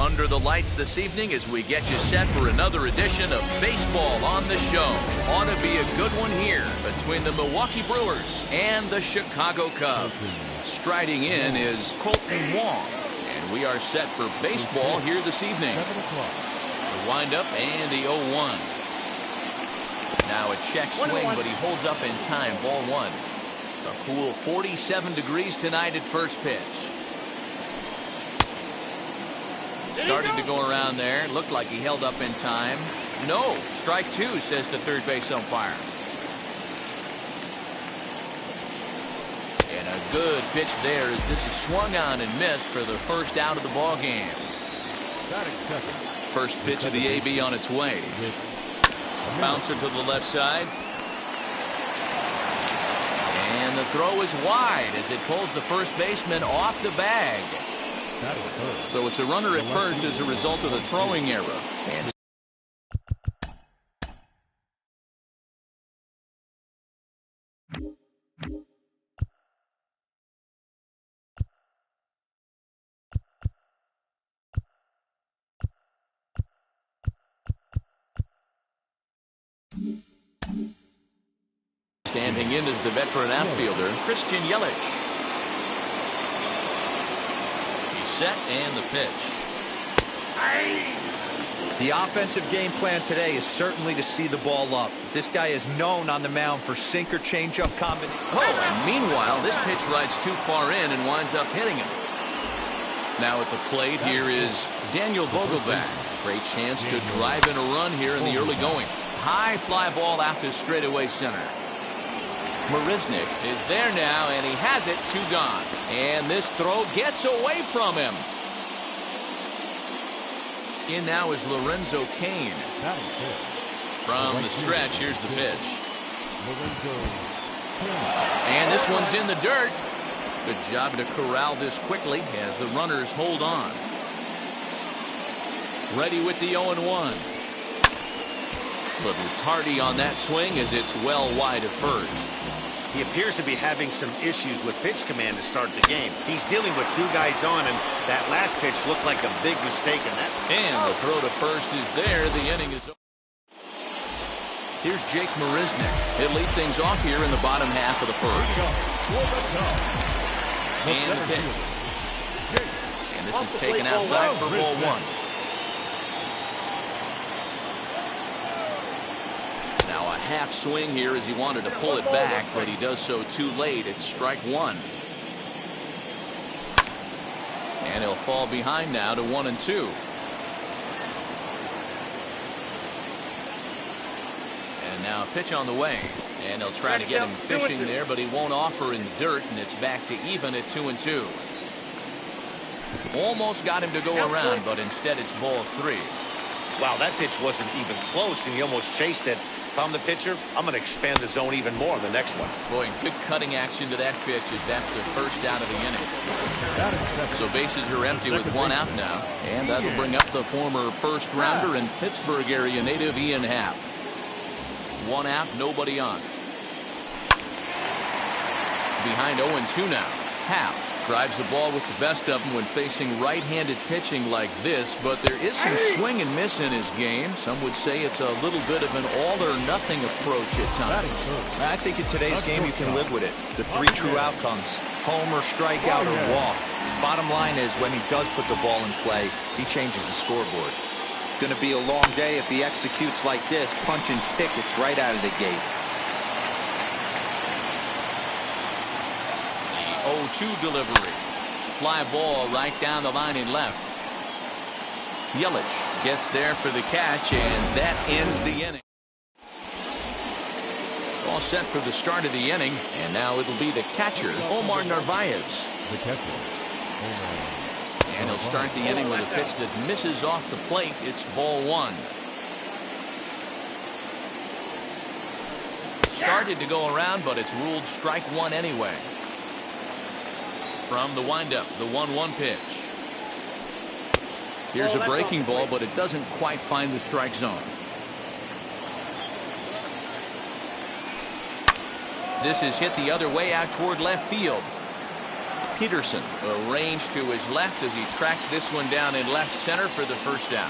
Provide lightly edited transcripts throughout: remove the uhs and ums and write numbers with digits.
under the lights this evening as we get you set for another edition of Baseball on the Show. Ought to be a good one here between the Milwaukee Brewers and the Chicago Cubs. Striding in is Colton Wong, and we are set for baseball here this evening. The windup and the 0-1. Now a check swing, but he holds up in time. Ball one. A cool 47 degrees tonight at first pitch. Started to go around there. Looked like he held up in time. No, strike two, says the third base umpire. And a good pitch there as this is swung on and missed for the first out of the ball game. First pitch of the AB on its way. A bouncer to the left side. And the throw is wide as it pulls the first baseman off the bag. So it's a runner at first as a result of the throwing error. And standing in is the veteran outfielder, Christian Yelich. Set and the pitch. The offensive game plan today is certainly to see the ball up. This guy is known on the mound for sinker changeup combination. Oh, and meanwhile, this pitch rides too far in and winds up hitting him. Now at the plate here is Daniel Vogelbach. Great chance to drive in a run here in the early going. High fly ball out to straightaway center. Marisnick is there now, and he has it. Two gone. And this throw gets away from him. In now is Lorenzo Cain. From the stretch, here's the pitch. And this one's in the dirt. Good job to corral this quickly as the runners hold on. Ready with the 0-1. Little tardy on that swing as it's well wide of first. He appears to be having some issues with pitch command to start the game. He's dealing with two guys on, and that last pitch looked like a big mistake in that. And the throw to first is there. The inning is over. Here's Jake Marisnick. He'll lead things off here in the bottom half of the first. And the pitch. And this is taken outside for ball one. Now a half swing here as he wanted to pull it back, but he does so too late. It's strike one. And he'll fall behind now to 1-2. And now a pitch on the way. And they'll try to get him fishing there, but he won't offer in the dirt, and it's back to even at 2-2. Almost got him to go around, but instead it's ball three. Wow, that pitch wasn't even close, and he almost chased it. If I'm the pitcher, I'm going to expand the zone even more in the next one. Boy, good cutting action to that pitch as that's the first out of the inning. So bases are empty with one out now, and that'll bring up the former first rounder and Pittsburgh area native Ian Happ. One out, nobody on. Behind 0-2 now. Happ drives the ball with the best of them when facing right-handed pitching like this, but there is some swing and miss in his game. Some would say it's a little bit of an all-or-nothing approach at times. I think in today's game you can live with it. The three true outcomes: homer, strikeout, or walk. Bottom line is, when he does put the ball in play, he changes the scoreboard. It's going to be a long day if he executes like this, punching tickets right out of the gate. 0-2 delivery. Fly ball right down the line in left. Yelich gets there for the catch, and that ends the inning. All set for the start of the inning, and now it'll be the catcher, Omar Narvaez. And he'll start the inning with a pitch that misses off the plate. It's ball one. Started to go around, but it's ruled strike one anyway. From the windup, the 1-1 pitch. Here's a breaking ball, but it doesn't quite find the strike zone. This is hit the other way out toward left field. Peterson arranged to his left as he tracks this one down in left center for the first down.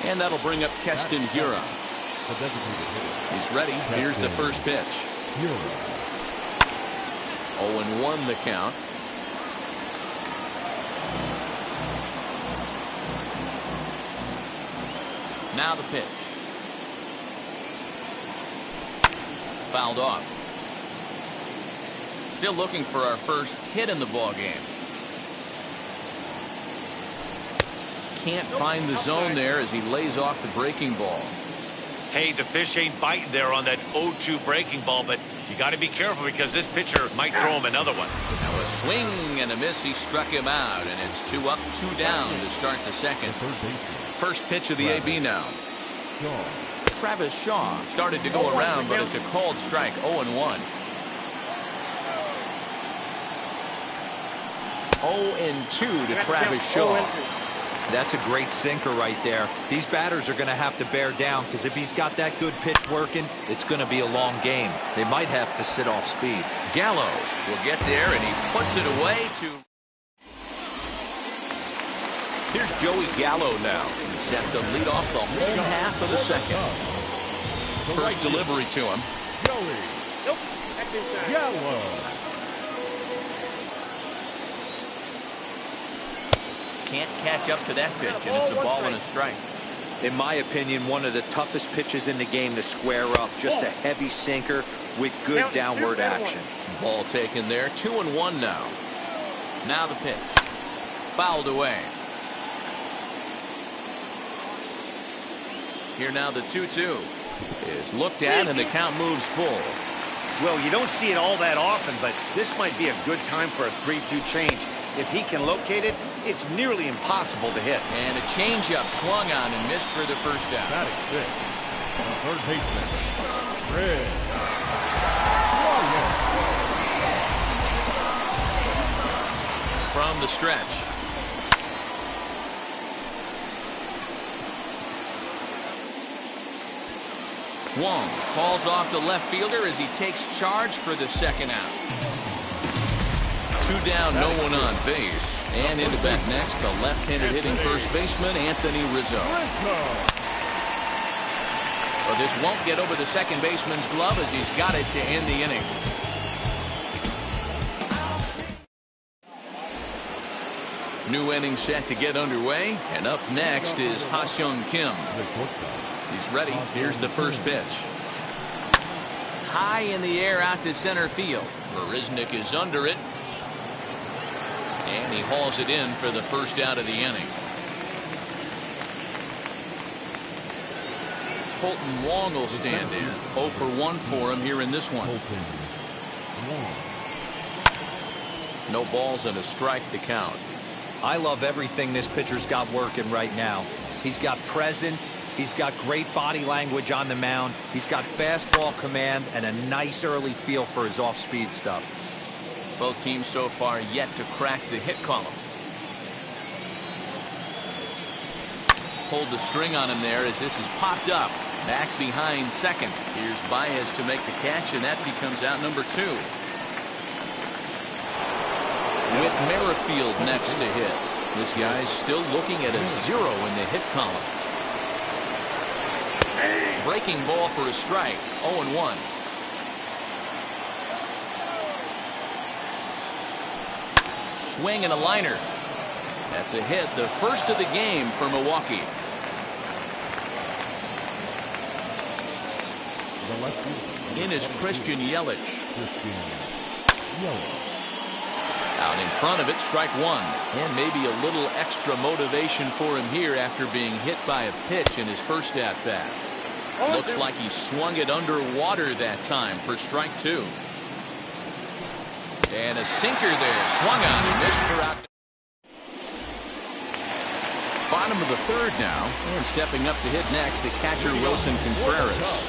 And that'll bring up Keston Hiura. He's ready. Here's the first pitch. 0-1 the count. Now the pitch. Fouled off. Still looking for our first hit in the ball game. Can't find the zone there as he lays off the breaking ball. Hey, the fish ain't biting there on that 0-2 breaking ball, but you got to be careful because this pitcher might throw him another one. Now a swing and a miss. He struck him out, and it's 2 up, 2 down to start the second. First pitch of the AB now. Travis Shaw started to go around, but it's a called strike. 0-1. 0-2 to Travis Shaw. That's a great sinker right there. These batters are going to have to bear down because if he's got that good pitch working, it's going to be a long game. They might have to sit off speed. Gallo will get there, and he puts it away to... Here's Joey Gallo now. He's set to lead off the home half of the second. First delivery to him. Gallo. Can't catch up to that pitch, and it's a ball and a strike. In my opinion, one of the toughest pitches in the game to square up. Just a heavy sinker with good downward action. Ball taken there. 2-1 now. Now the pitch. Fouled away. Here now the 2-2 is looked at, and the count moves full. Well, you don't see it all that often, but this might be a good time for a 3-2 change. If he can locate it, it's nearly impossible to hit. And a changeup swung on and missed for the first down. That is it. Third baseman, Red. From the stretch. Wong calls off the left fielder as he takes charge for the second out. 2 down, no one on base. And into bat next, the left-handed hitting first baseman, Anthony Rizzo. Well, this won't get over the second baseman's glove as he's got it to end the inning. New inning set to get underway. And up next is Ha-Seong Kim. He's ready. Here's the first pitch. High in the air out to center field. Marisnick is under it. And he hauls it in for the first out of the inning. Colton Wong will stand in. 0 for 1 for him here in this one. No balls and a strike to count. I love everything this pitcher's got working right now. He's got presence. He's got great body language on the mound. He's got fastball command and a nice early feel for his off-speed stuff. Both teams so far yet to crack the hit column. Pulled the string on him there as this is popped up. Back behind second. Here's Baez to make the catch, and that becomes out number 2. With Merrifield next to hit. This guy's still looking at a 0 in the hit column. Breaking ball for a strike. 0-1. Swing and a liner. That's a hit, the first of the game for Milwaukee. In is Christian Yelich. Out in front of it, strike 1. And maybe a little extra motivation for him here after being hit by a pitch in his first at-bat. Looks like he swung it underwater that time for strike 2. And a sinker there. Swung on and missed for out. Bottom of the third now. And stepping up to hit next, the catcher Wilson Contreras.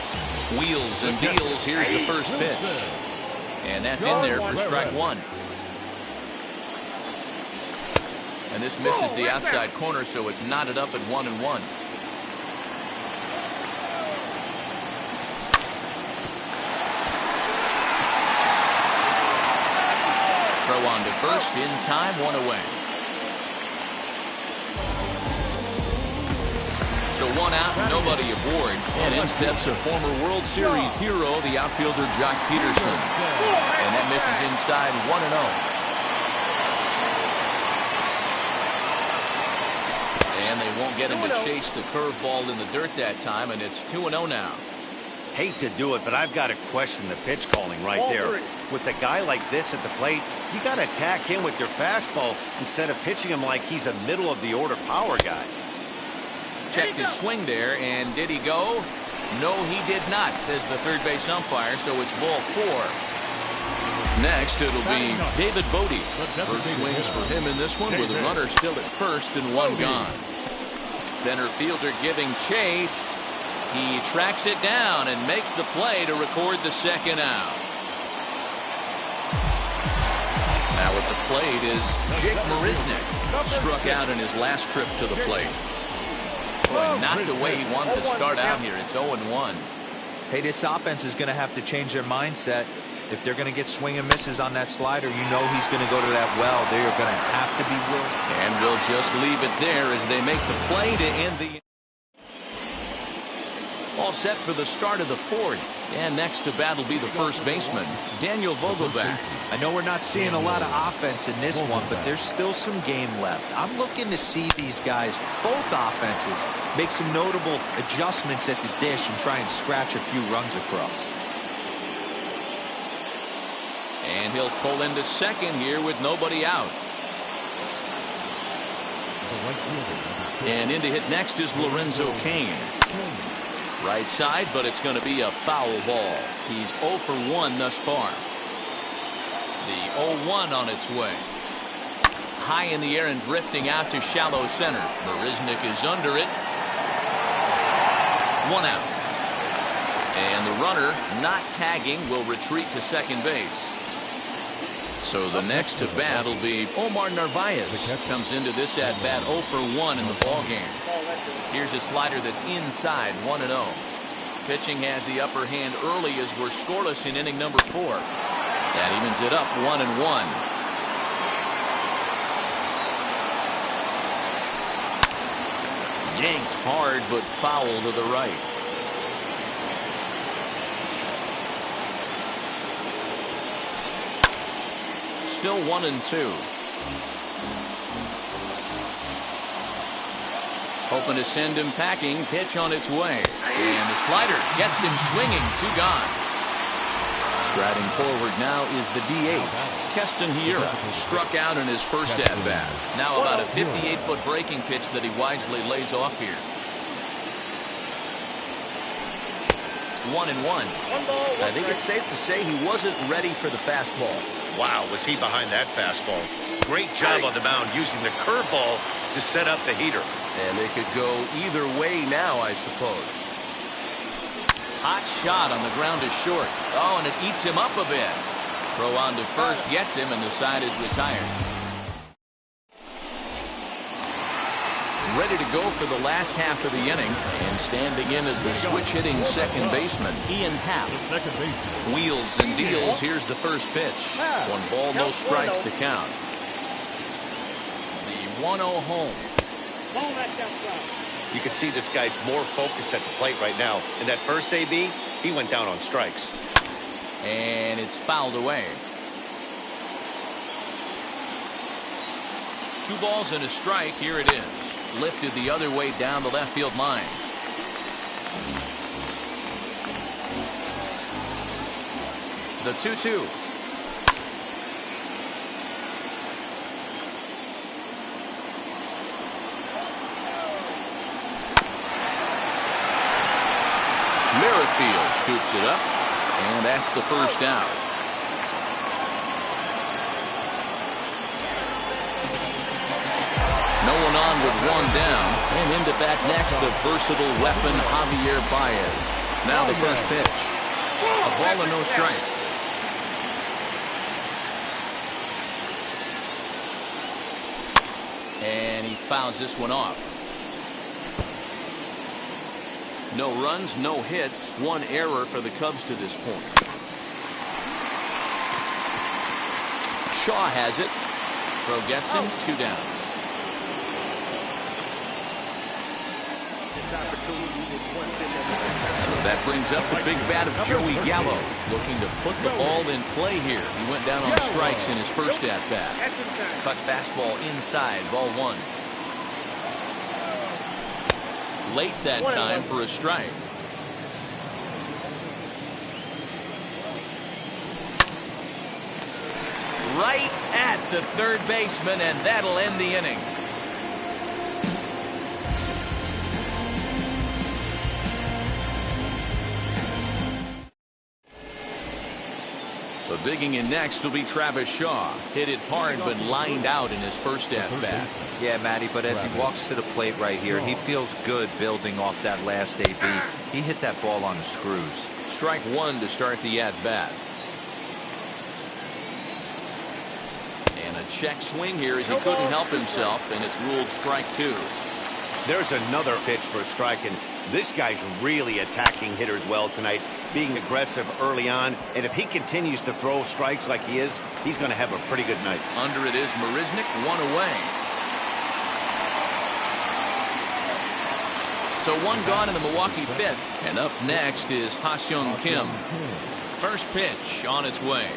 Wheels and deals. Here's the first pitch. And that's in there for strike 1. And this misses the outside corner, so it's knotted up at 1-1. on to first in time, 1 away. So 1 out, nobody aboard. And in steps a former World Series hero, the outfielder Jock Peterson. And that misses inside, 1-0. And they won't get him to chase the curveball in the dirt that time, and it's 2-0 now. Hate to do it, but I've got to question the pitch calling right there. With a guy like this at the plate, you got to attack him with your fastball instead of pitching him like he's a middle-of-the-order power guy. Checked his swing there, and did he go? No, he did not, says the third base umpire, so it's ball 4. Next, it'll be David Bote. First swings for him in this one with a runner still at first and 1 gone. Center fielder giving chase. He tracks it down and makes the play to record the second out. Now at the plate is Jake Marisnick. Struck out in his last trip to the plate. Boy, not the way he wanted to start out here. It's 0-1. Hey, this offense is going to have to change their mindset. If they're going to get swing and misses on that slider, you know he's going to go to that well. They are going to have to be willing. And we'll just leave it there as they make the play to end the. All set for the start of the 4th. And next to bat will be the first baseman, Daniel Vogelbach. I know we're not seeing a lot of offense in this one, but there's still some game left. I'm looking to see these guys, both offenses, make some notable adjustments at the dish and try and scratch a few runs across. And he'll pull into second here with nobody out. And in to hit next is Lorenzo Cain. Right side, but it's going to be a foul ball. He's 0 for 1 thus far. The 0-1 on its way. High in the air and drifting out to shallow center. Marisnick is under it. 1 out. And the runner, not tagging, will retreat to second base. So the next to bat will be Omar Narvaez. Comes into this at bat 0 for 1 in the ballgame. Here's a slider that's inside, 1-0. Pitching has the upper hand early as we're scoreless in inning number 4. That evens it up, 1-1. Yanked hard, but foul to the right. Still 1-2. Hoping to send him packing. Pitch on its way. And the slider gets him swinging. 2 gone. Striding forward now is the DH. Keston Hiura struck out in his first at-bat. Now about a 58-foot breaking pitch that he wisely lays off here. 1-1. I think it's safe to say he wasn't ready for the fastball. Wow, was he behind that fastball. Great job on the mound using the curveball to set up the heater. And they could go either way now, I suppose. Hot shot on the ground is short. Oh, and it eats him up a bit. Throw on to first gets him, and the side is retired. Ready to go for the last half of the inning. And standing in as the switch-hitting second baseman, Ian Happ. Wheels and deals. Here's the first pitch. 1 ball, no strikes to count. The 1-0 home. You can see this guy's more focused at the plate right now. In that first AB, he went down on strikes. And it's fouled away. 2 balls and a strike. Here it is. Lifted the other way down the left field line. The 2-2. Merrifield scoops it up, and that's the first out. No one on with 1 down, and into bat next, the versatile weapon Javier Baez. Now the first pitch. A ball and no strikes. And he fouls this one off. No runs, no hits, 1 error for the Cubs to this point. Shaw has it. Throw gets him. 2 down. So that brings up the big bat of Joey Gallo, looking to put the ball in play here. He went down on strikes in his first at-bat. Cut fastball inside, ball 1. Late that time for a strike. Right at the third baseman, and that'll end the inning. So digging in next will be Travis Shaw. Hit it hard but lined out in his first at-bat. Yeah, Matty, but as he walks to the plate right here, he feels good building off that last AB. He hit that ball on the screws. Strike 1 to start the at-bat. And a check swing here as he couldn't help himself, and it's ruled strike 2. There's another pitch for a strike, and this guy's really attacking hitters well tonight, being aggressive early on, and if he continues to throw strikes like he is, he's going to have a pretty good night. Under it is Marisnick, 1 away. So 1 gone in the Milwaukee 5th, and up next is Ha-Seong Kim. First pitch on its way.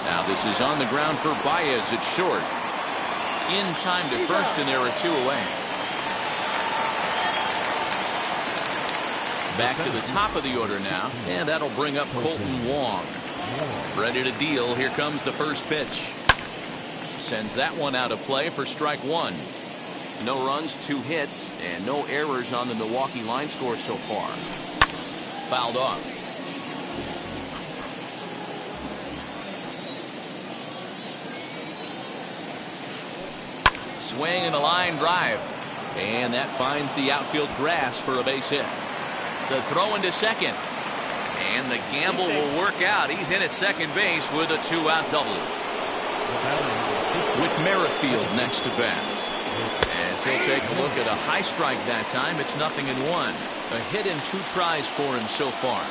Now this is on the ground for Baez at short. In time to first, and there are 2 away. Back to the top of the order now, and that'll bring up Colton Wong. Ready to deal. Here comes the first pitch. Sends that one out of play for strike 1. No runs, 2 hits, and no errors on the Milwaukee line score so far. Fouled off. Swing and a line drive, and that finds the outfield grass for a base hit. The throw into second, and the gamble will work out. He's in at second base with a 2-out double. With Merrifield next to bat, as he'll take a look at a high strike that time. It's 0-1. A hit and 2 tries for him so far.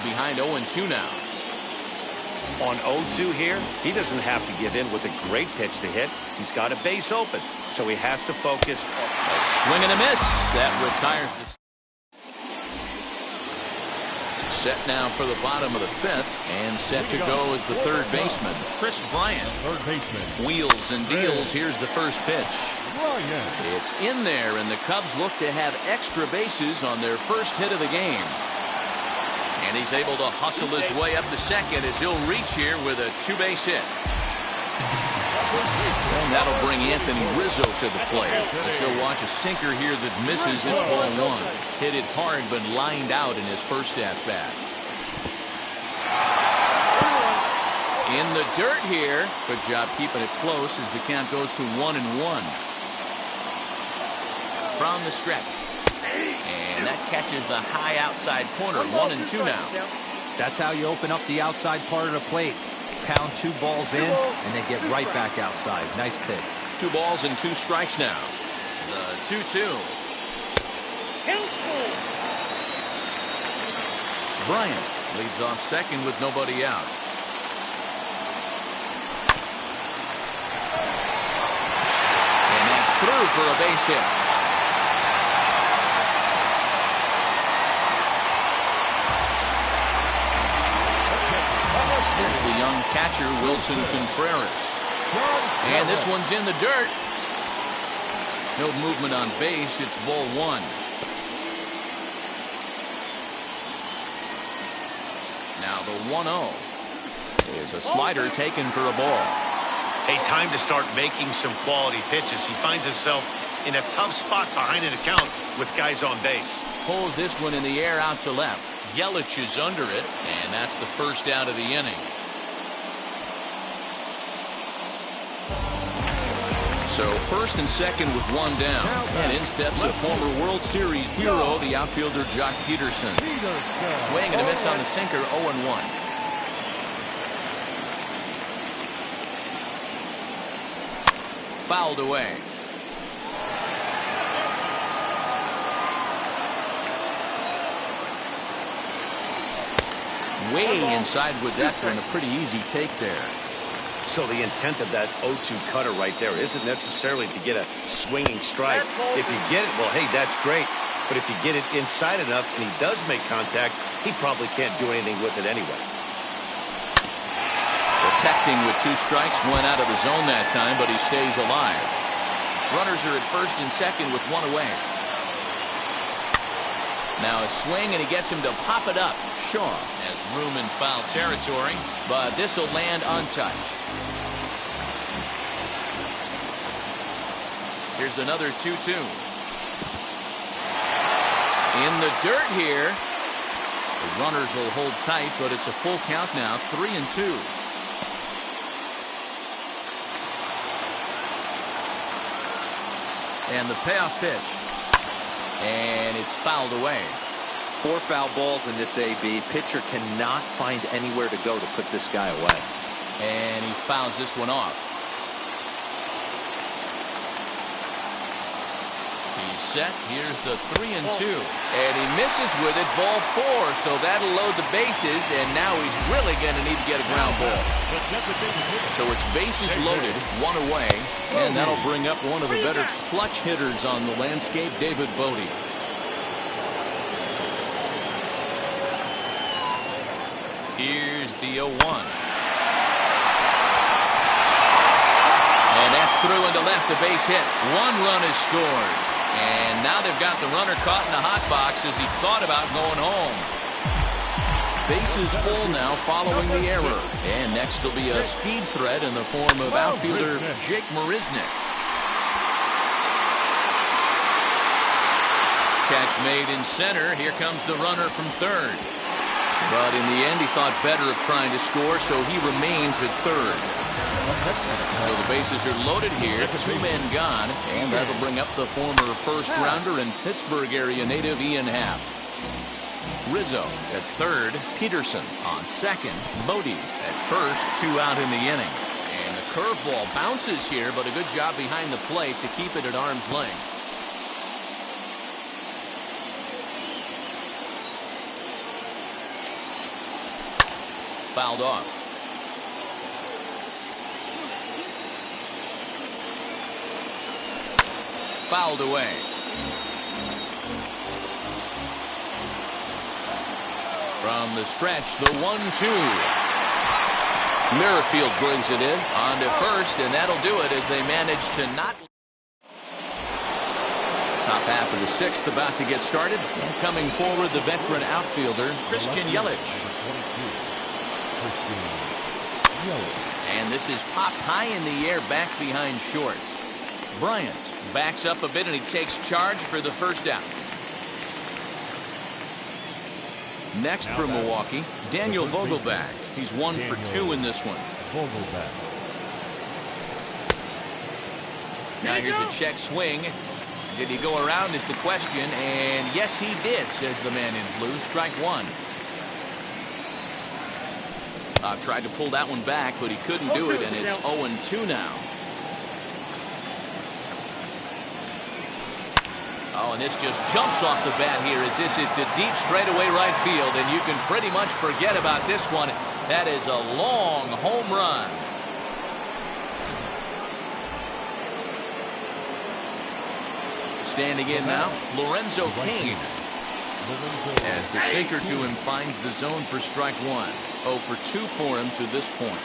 Behind 0-2 now. On 0-2 here, he doesn't have to give in with a great pitch to hit. He's got a base open, so he has to focus. A swing and a miss. That retires the... Set now for the bottom of the 5th, and set to go as the third baseman, Chris Bryant. Third baseman. Wheels and deals. Here's the first pitch. It's in there, and the Cubs look to have extra bases on their first hit of the game. And he's able to hustle his way up to second as he'll reach here with a 2-base hit. And that'll bring Anthony Rizzo to the plate. As he'll watch a sinker here that misses. It's ball 1. Hit it hard but lined out in his first at-bat. In the dirt here. Good job keeping it close as the count goes to 1-1. From the stretch. And that catches the high outside corner. 1-2 now. That's how you open up the outside part of the plate. Pound 2 balls in, and then get right back outside. Nice pitch. 2 balls and 2 strikes now. The 2-2. Bryant leads off second with nobody out. And that's through for a base hit. There's the young catcher, Wilson Contreras. And this one's in the dirt. No movement on base. It's ball 1. Now the 1-0 is a slider taken for a ball. Hey, time to start making some quality pitches. He finds himself in a tough spot behind an account with guys on base. Pulls this one in the air out to left. Yelich is under it, and that's the first out of the inning. So first and second with 1 down. And in steps a former World Series hero, the outfielder Jock Peterson. Swing and a miss on the sinker, 0-1. Fouled away. way inside with that for a pretty easy take there. So the intent of that 0-2 cutter right there isn't necessarily to get a swinging strike. If you get it, well, hey, that's great. But if you get it inside enough and he does make contact, he probably can't do anything with it anyway. Protecting with 2 strikes, went out of the zone that time, but he stays alive. Runners are at first and second with 1 away. Now a swing, and he gets him to pop it up. Shaw has room in foul territory, but this will land untouched. Here's another 2-2. In the dirt here. The runners will hold tight, but it's a full count now, 3-2. And the payoff pitch. And it's fouled away. 4 foul balls in this AB. Pitcher cannot find anywhere to go to put this guy away. And he fouls this one off. He's set. Here's the 3-2. And he misses with it. Ball 4. So that'll load the bases. And now he's really going to need to get a ground ball. So it's bases loaded, 1 away. And that'll bring up one of the better clutch hitters on the landscape, David Bote. Here's the 0-1. And that's through into left, a base hit. 1 run is scored. And now they've got the runner caught in the hot box as he thought about going home. Bases full now following the error. And next will be a speed threat in the form of outfielder Jake Marisnick. Catch made in center. Here comes the runner from third. But in the end, he thought better of trying to score, so he remains at third. So the bases are loaded here. 2 men gone. And that'll bring up the former first-rounder and Pittsburgh area native Ian Happ. Rizzo at third, Peterson on second, Bote at first, 2 out in the inning. And the curveball bounces here, but a good job behind the plate to keep it at arm's length. Fouled off. Fouled away. From the stretch, the 1-2. Merrifield brings it in on to first, and that'll do it as they manage to not. Top half of the 6th about to get started. Coming forward, the veteran outfielder, Christian Yelich. And this is popped high in the air back behind short. Bryant backs up a bit, and he takes charge for the first out. Next for Milwaukee, Daniel Vogelbach. He's 1 for 2 in this one. Now here's a check swing. Did he go around is the question, and yes he did, says the man in blue. Strike 1. Tried to pull that one back, but he couldn't do it, and it's 0-2 now. Oh, and this just jumps off the bat here as this is to deep straightaway right field, and you can pretty much forget about this one. That is a long home run. Standing in now, Lorenzo Cain. As the sinker to him finds the zone for strike 1. 0 for 2 for him to this point.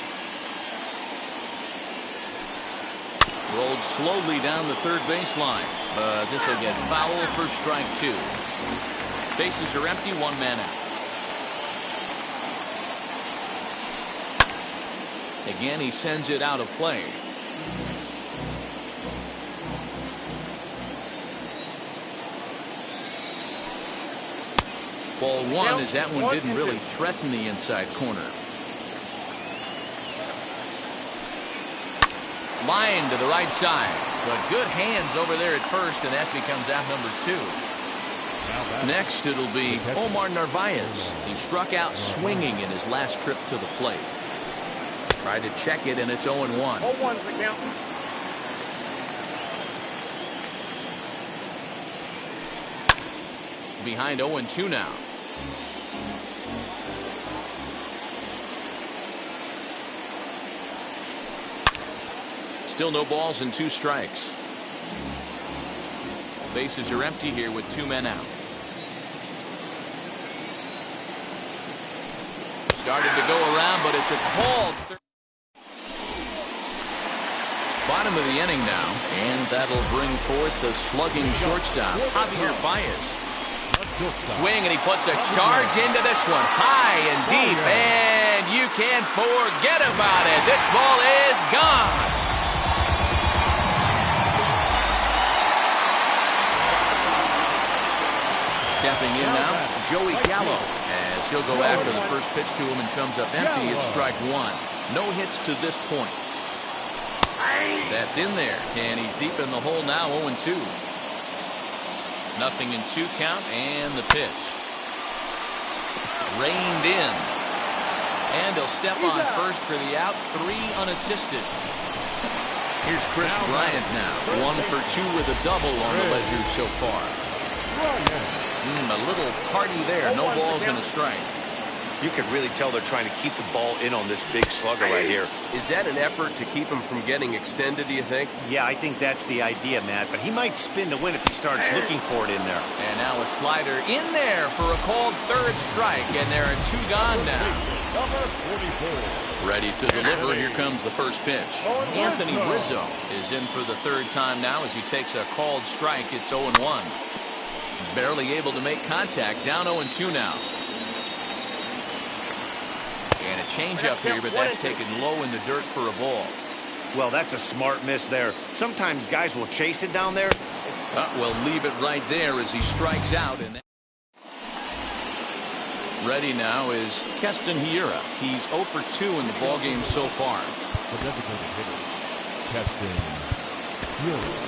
Rolled slowly down the third baseline, but this will get foul for strike 2. Bases are empty, 1 man out. Again, he sends it out of play. Ball 1 as that one didn't really threaten the inside corner. Line to the right side, but good hands over there at first, and that becomes out number 2. Next, it'll be Omar Narvaez. He struck out swinging in his last trip to the plate. Tried to check it, and it's 0-1. 0-1's the count. Behind 0-2 now. Still no balls and 2 strikes. Bases are empty here with 2 men out. Started to go around, but it's a called. Bottom of the inning now, and that'll bring forth the slugging shortstop, Javier Baez. Swing, and he puts a charge into this one, high and deep, and you can't forget about it. This ball is gone. Stepping in now, Joey Gallo, as he'll go after the first pitch to him and comes up empty. It's strike 1. No hits to this point. That's in there, and he's deep in the hole now, 0-2. Nothing in 2 count, and the pitch. Reined in. And he'll step on first for the out, 3 unassisted. Here's Chris Bryant now, 1 for 2 with a double on the ledger so far. A little tardy there. No balls and a strike. You can really tell they're trying to keep the ball in on this big slugger right here. Is that an effort to keep him from getting extended, do you think? Yeah, I think that's the idea, Matt. But he might spin to win if he starts looking for it in there. And now a slider in there for a called 3rd strike. And there are 2 gone now. Ready to deliver. Here comes the first pitch. Anthony Rizzo is in for the 3rd time now as he takes a called strike. It's 0-1. Barely able to make contact. Down 0-2 now. And a changeup here, but that's taken low in the dirt for a ball. Well, that's a smart miss there. Sometimes guys will chase it down there. Well, leave it right there as he strikes out. And ready now is Keston Hiura. He's 0 for 2 in the ballgame so far. The designated hitter, Keston Hiura.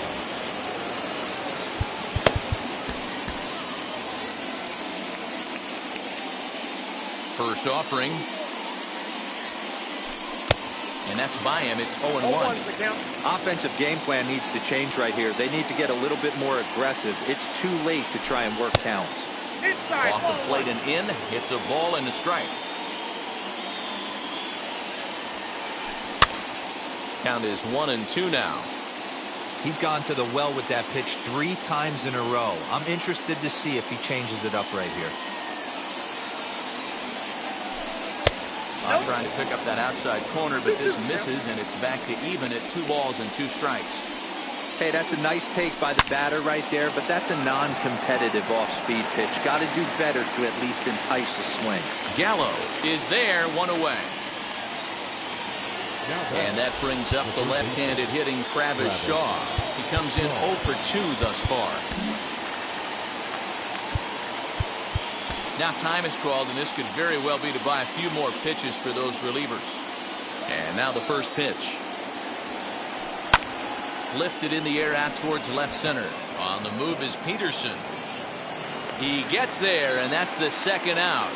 First offering. And that's by him. It's 0-1. Offensive game plan needs to change right here. They need to get a little bit more aggressive. It's too late to try and work counts. Off the plate and in. Hits a ball and a strike. Count is 1-2 now. He's gone to the well with that pitch 3 times in a row. I'm interested to see if he changes it up right here. Trying to pick up that outside corner, but this misses, and it's back to even at 2 balls and 2 strikes. Hey, that's a nice take by the batter right there, but that's a non-competitive off-speed pitch. Got to do better to at least entice a swing. Gallo is there, 1 away. And that brings up the left-handed hitting Travis Shaw. He comes in 0 for 2 thus far. Now time is called, and this could very well be to buy a few more pitches for those relievers. And now the first pitch. Lifted in the air out towards left center. On the move is Peterson. He gets there, and that's the 2nd out.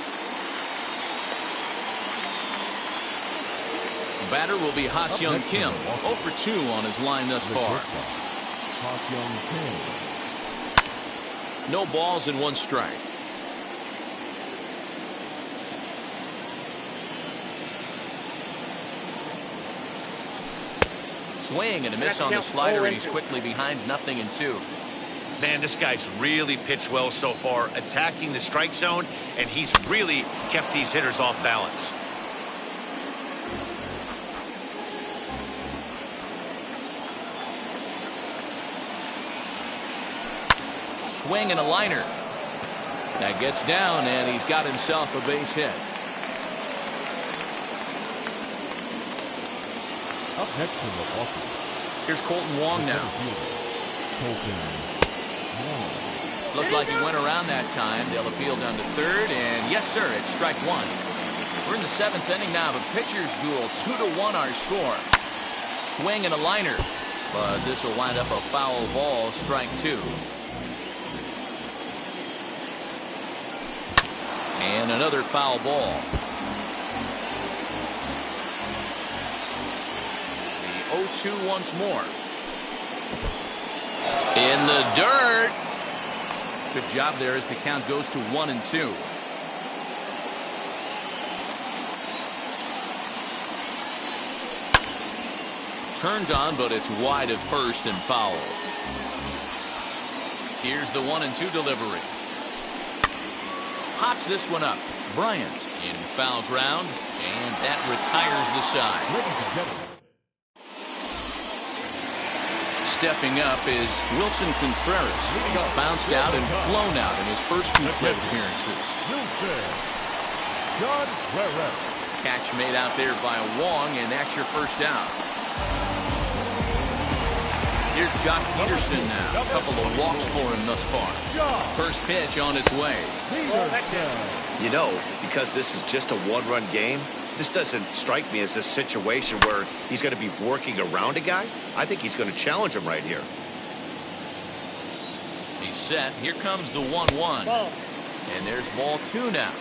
Batter will be Ha-Seong Kim. 0 for 2 on his line thus far. No balls and 1 strike. Swing and a miss on the slider, and he's quickly behind 0-2. Man, this guy's really pitched well so far, attacking the strike zone, and he's really kept these hitters off balance. Swing and a liner. That gets down, and he's got himself a base hit. Up next to Milwaukee. Here's Colton Wong now. Looked like he went around that time. They'll appeal down to 3rd, and yes, sir, it's strike 1. We're in the 7th inning now of a pitcher's duel. 2-1 our score. Swing and a liner, but this will wind up a foul ball. Strike 2. And another foul ball. 0-2 once more. In the dirt. Good job there as the count goes to 1-2. turned on, but it's wide at first and foul. Here's the 1-2 delivery. Pops this one up. Bryant in foul ground, and that retires the side. Stepping up is Wilson Contreras. He's bounced out and flown out in his first 2 plate appearances. Catch made out there by Wong, and that's your first down. Here's Jock Peterson now. A couple of walks for him thus far. First pitch on its way. You know, because this is just a one-run game, this doesn't strike me as a situation where he's going to be working around a guy. I think he's going to challenge him right here. He's set. Here comes the 1-1. And there's ball 2 now.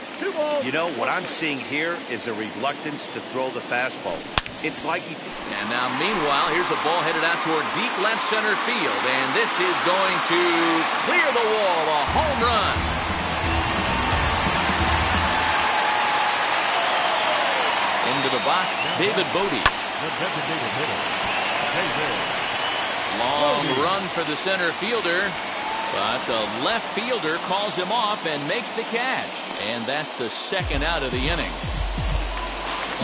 You know, what I'm seeing here is a reluctance to throw the fastball. It's like he... And now, meanwhile, here's a ball headed out toward deep left center field. And this is going to clear the wall. A home run. Into the box, David Bodie. Long run for the center fielder. But the left fielder calls him off and makes the catch. And that's the second out of the inning.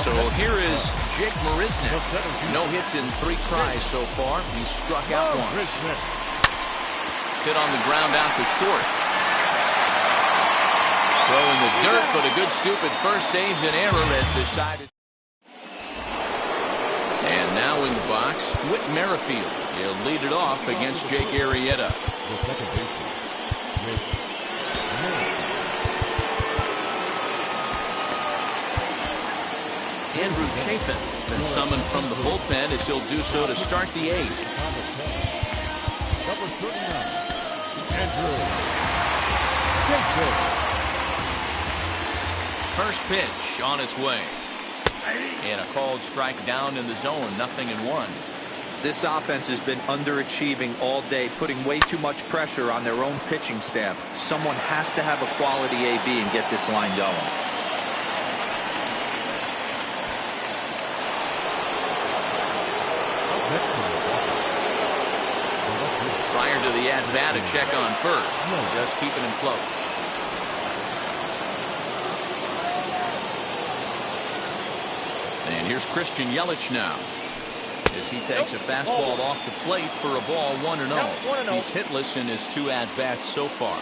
So here is Jake Marisnick. No hits in 3 tries so far. He struck out once. Hit on the ground out to short. Throw in the dirt, but a good scoop at first saves an error as decided. And now in the box, Whit Merrifield. He'll lead it off against Jake Arrieta. Andrew Chafin has been summoned from the bullpen as he'll do so to start the 8th. Number 39, Andrew Chafin. First pitch on its way. And a called strike down in the zone, 0-1. This offense has been underachieving all day, putting way too much pressure on their own pitching staff. Someone has to have a quality AB and get this line going. Prior to the at-bat, a check on first. Just keeping him close. And here's Christian Yelich now, as he takes a fastball off the plate for a ball 1-0. He's hitless in his 2 at-bats so far.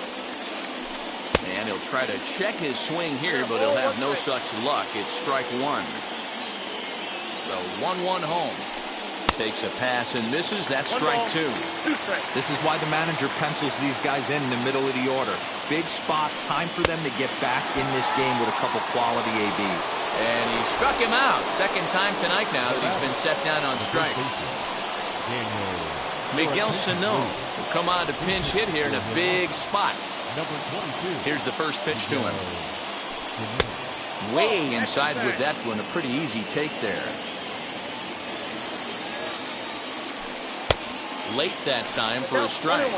And he'll try to check his swing here, but he'll have no such luck. It's strike 1. The 1-1 home. Takes a pass and misses. That's strike 2. This is why the manager pencils these guys in the middle of the order. Big spot, time for them to get back in this game with a couple quality ABs. And he struck him out. Second time tonight now that he's been set down on strikes. Miguel Sano will come on to pinch hit here in a big spot. Here's the first pitch to him. Way inside with that one. A pretty easy take there. Late that time for a strike.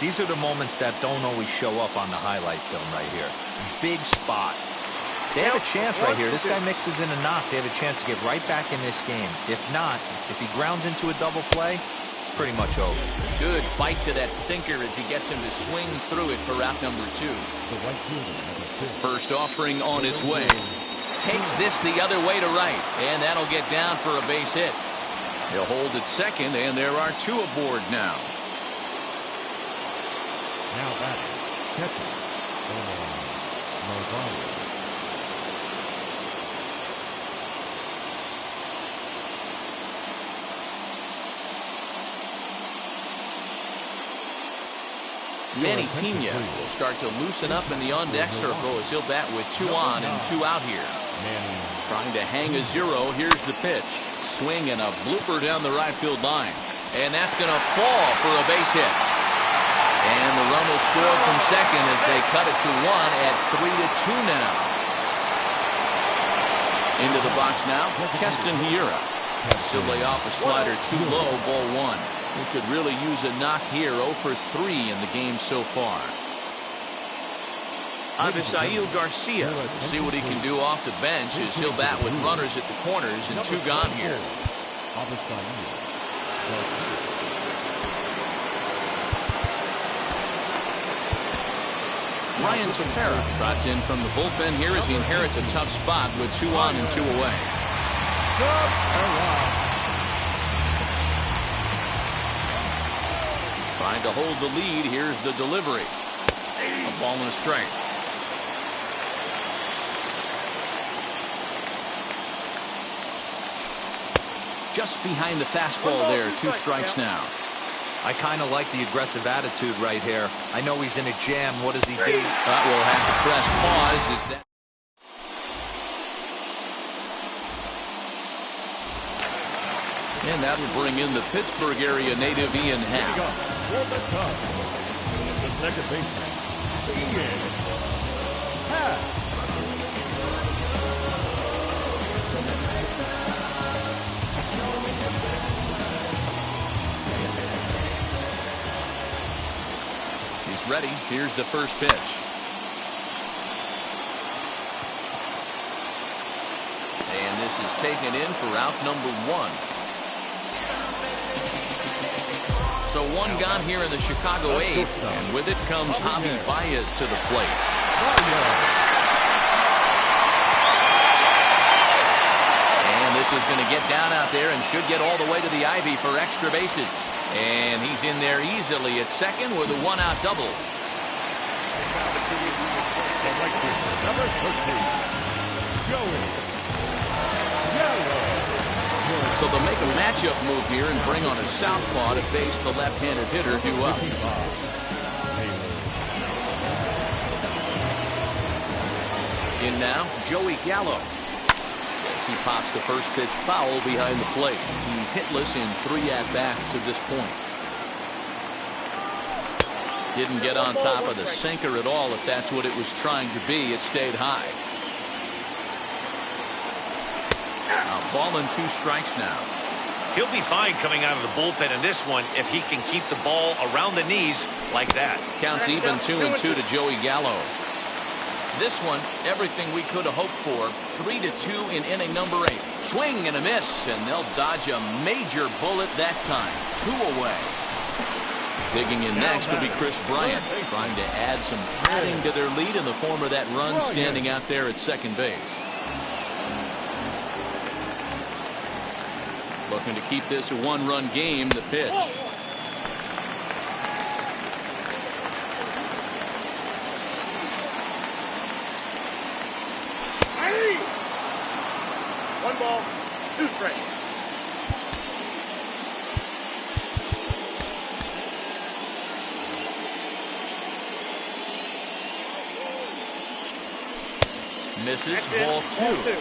These are the moments that don't always show up on the highlight film right here. Big spot. They have a chance right here. This guy mixes in a knock. They have a chance to get right back in this game. If not, if he grounds into a double play, it's pretty much over. Good bite to that sinker as he gets him to swing through it for out number 2. First offering on its way. Takes this the other way to right, and that'll get down for a base hit. He'll hold at second, and there are 2 aboard now. Now batting, catcher, Marvario. Manny Pena will start to loosen up in the on-deck circle as he'll bat with 2 on and 2 out here. Trying to hang a 0. Here's the pitch. Swing and a blooper down the right field line. And that's going to fall for a base hit. And the run will score from second as they cut it to 1 at 3-2 now. Into the box now, Keston Hiura. He'll lay off a slider too low, ball 1. He could really use a knock here. 0 for 3 in the game so far. Avisail Garcia will see what he can do off the bench as he'll bat with runners at the corners and 2 gone here. Ryan Tepera trots in from the bullpen here as he inherits a tough spot with 2 on and 2 away. Trying to hold the lead. Here's the delivery. A ball and a strike. Just behind the fastball there. 2 strikes now. I kind of like the aggressive attitude right here. I know he's in a jam. What does he do? We'll have to press pause. Is that? And that will bring in the Pittsburgh area native Ian Happ. The second baseman, Ian Happ. He's ready. Here's the first pitch. And this is taken in for out number 1. So 1 gone here in the Chicago 8th, and with it comes Javi Baez to the plate. And this is going to get down out there and should get all the way to the ivy for extra bases. And he's in there easily at second with a 1-out double. Number 13, Joey Gallo. So they'll make a matchup move here and bring on a southpaw to face the left-handed hitter due up. In now, Joey Gallo. As he pops the first pitch foul behind the plate. He's hitless in 3 at-bats to this point. Didn't get on top of the sinker at all. If that's what it was trying to be, it stayed high. A ball and 2 strikes now. He'll be fine coming out of the bullpen in this one if he can keep the ball around the knees like that. Counts even 2-2 to Joey Gallo. This one, everything we could have hoped for. 3-2 in inning number 8. Swing and a miss, and they'll dodge a major bullet that time. 2 away. Digging in next will be Chris Bryant, trying to add some padding to their lead in the form of that run standing out there at second base. Looking to keep this a 1-run game. The pitch. One ball, 2 strikes. Misses, ball 2.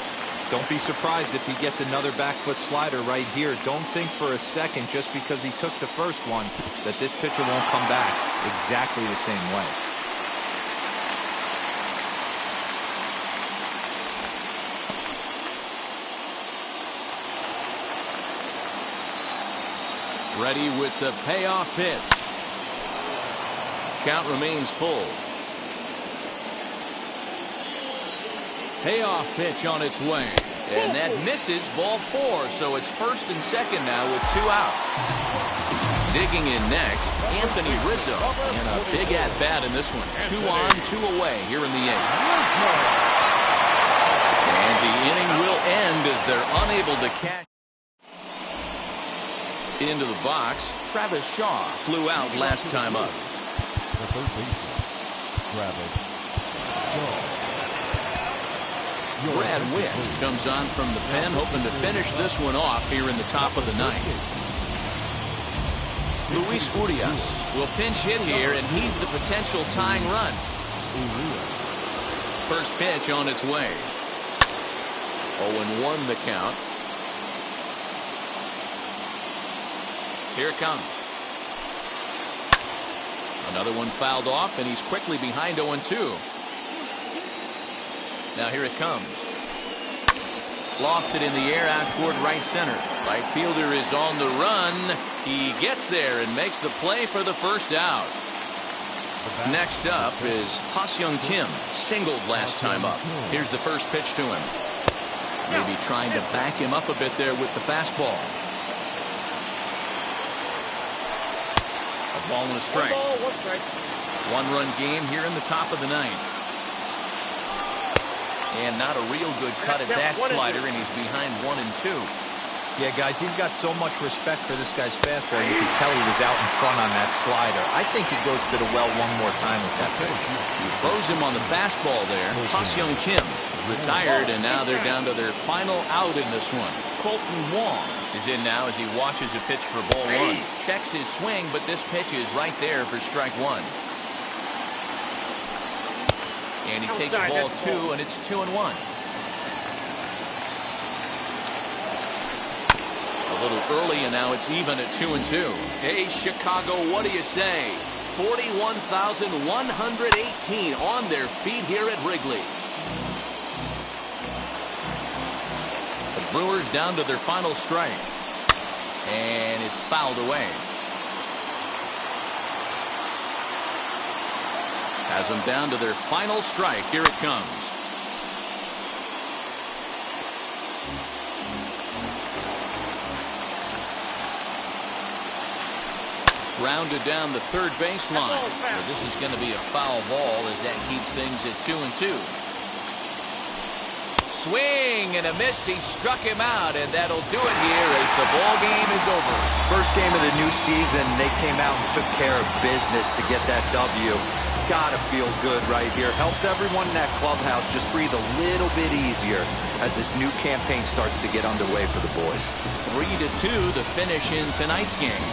Don't be surprised if he gets another back foot slider right here. Don't think for a second, just because he took the first one, that this pitcher won't come back exactly the same way. Ready with the payoff pitch. Count remains full. Payoff pitch on its way. And that misses, ball 4. So it's first and second now with 2 out. Digging in next, Anthony Rizzo. And a big at-bat in this one. 2 on, 2 away here in the 8th. And the inning will end as they're unable to catch. Into the box, Travis Shaw flew out last time up. The third baseman, Travis Shaw. Brad Witt comes on from the pen, hoping to finish this one off here in the top of the 9th. Luis Urias will pinch hit here, and he's the potential tying run. First pitch on its way. 0-1 the count. Here it comes. Another one fouled off, and he's quickly behind 0-2. Now here it comes. Lofted in the air out toward right center. Right fielder is on the run. He gets there and makes the play for the first out. Next up is Ha-Seong Kim. Singled last time up. Here's the first pitch to him. Maybe trying to back him up a bit there with the fastball. Ball and a strike. 1 ball, 1 strike. 1-run game here in the top of the 9th. And not a real good cut at that slider, and he's behind 1-2. Yeah, guys, he's got so much respect for this guy's fastball. You can tell he was out in front on that slider. I think he goes to the well one more time with that pitch. He throws him on the fastball there. Ha-Seong Kim is retired, and now they're down to their final out in this one. Colton Wong is in now as he watches a pitch for ball 1. Checks his swing, but this pitch is right there for strike 1. And he takes ball 2, and it's 2-1. A little early, and now it's even at 2-2. Hey, Chicago, what do you say? 41,118 on their feet here at Wrigley. The Brewers down to their final strike. And it's fouled away. Has them down to their final strike. Here it comes. Grounded down the third baseline. Well, this is going to be a foul ball as that keeps things at 2-2. Swing and a miss. He struck him out, and that'll do it here as the ball game is over. First game of the new season, they came out and took care of business to get that W. Gotta feel good right here. Helps everyone in that clubhouse just breathe a little bit easier as this new campaign starts to get underway for the boys. 3-2 the finish in tonight's game.